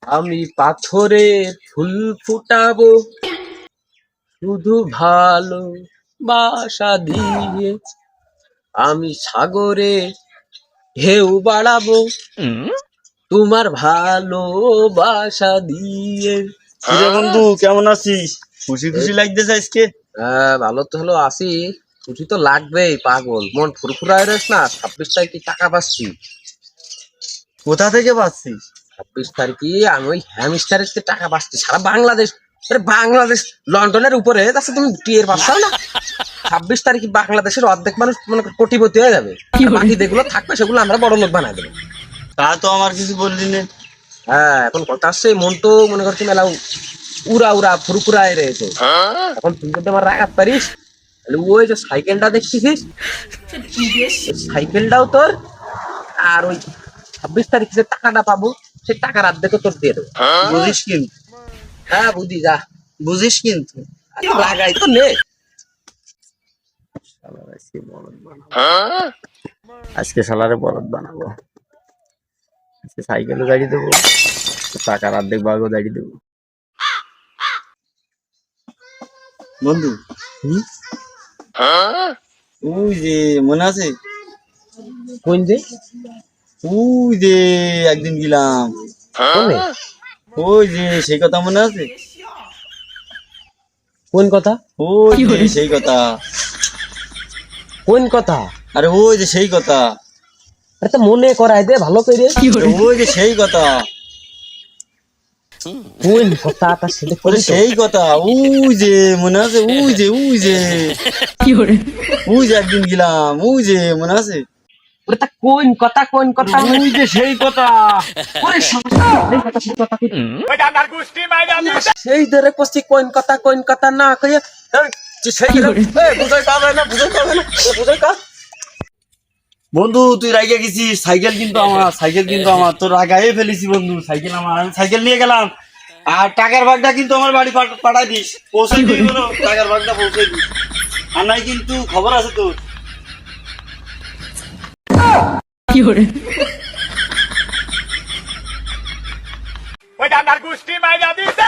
আমি পাথরের ফুল ফুটাবো শুধু ভালো বাসা দিয়ে। আমি সাগরে ঢেউ বাড়াবো তোমার ভালোবাসা দিয়ে। কিরে বন্ধু, কেমন আছিস? খুশি খুশি লাগতেছে আজকে। ভালো তো হলো আছি, ছুটি তো লাগবেই পাগল, মন ফুরফুরায় রয়েছ না। 26 তারিখে টাকা পাচ্ছি। কোথা থেকে পাচ্ছিস? 26 তারিখে আমি ওই হ্যামস্টারের টাকা পাচ্ছি সারা বাংলাদেশ। বাংলাদেশ লন্ডনের উপরে আচ্ছা, তুমি টিয়ের পাচ্ছাও না। 26 তারিখে বাংলাদেশের অর্ধেক মানুষ মনে করো কোটিপতি হয়ে যাবে, বাকি যেগুলো থাকবে সেগুলো আমরা বড় লোক বানাই দেবো। তা তো আমার কিছু বললি না। হ্যাঁ, এখন কথা আসছে, মন তো মনে করছি মেলা উড়া উড়া ফুরফুরায় রয়েছে। এখন তুই যদি আমার রাগাত পারিস তাহলে ওই যে সাইকেলটা দেখছিস, সাইকেলটাও তোর, আর ওই 26 তারিখে যে টাকাটা পাবো সেই টাকার অর্ধেকও তোর দিয়ে দেবো। বুঝিস কিন্তু, হ্যাঁ বুঝি, যা বুঝিস কিন্তু। রাগাই তো নে। আজকে শালারে বলদ বানাবো। আজকে সাইকেলও গাড়ি দেবো, টাকার অর্ধেক ভাগও দাঁড়িয়ে দেবো। বন্ধু, ওই যে মনে আছে? কোন যে ওই যে একদিন গেলাম, কোনে? ওই যে সেই কথা মনে আছে? কোন কথা? ওই যে সেই কথা, কোন কথা? আরে ওই যে সেই কথা, আরে তো মনে করাই দে ভালো করে। ওই যে সেই কথা, কোন কথা? তার সাথে ওরে সেই কথা, ওই যে মনে আছে? ওই যে একদিন গেলাম, ওই যে মনে আছে? ওরে তা কোন কথা? কোন কথা? ওই যে সেই কথা। ওরে সমস্যা, এই কথা সেই কথা কই। সেই ধরে কষি কোন কথা কোন কথা না কইয়া সেই বুঝাই পাবে না, বুঝাই পাবে না, বুঝাই কা। বন্ধু তুই রাইগা গেছিস, সাইকেল কিন্তু আমার, সাইকেল কিন্তু আমার, তোর রাগাই ফেলেছি বন্ধু। সাইকেল আমার, আমি সাইকেল নিয়ে গেলাম। আর টাকার ভাগটা কিন্তু আমার বাড়ি পাঠাই দিস, পৌঁছে দিবি বলো, টাকার ভাগটা পৌঁছে দিস। আর নাই কিন্তু খবর আছে তোর। ওই ডান্ডার গুষ্টি মাইরা দিতে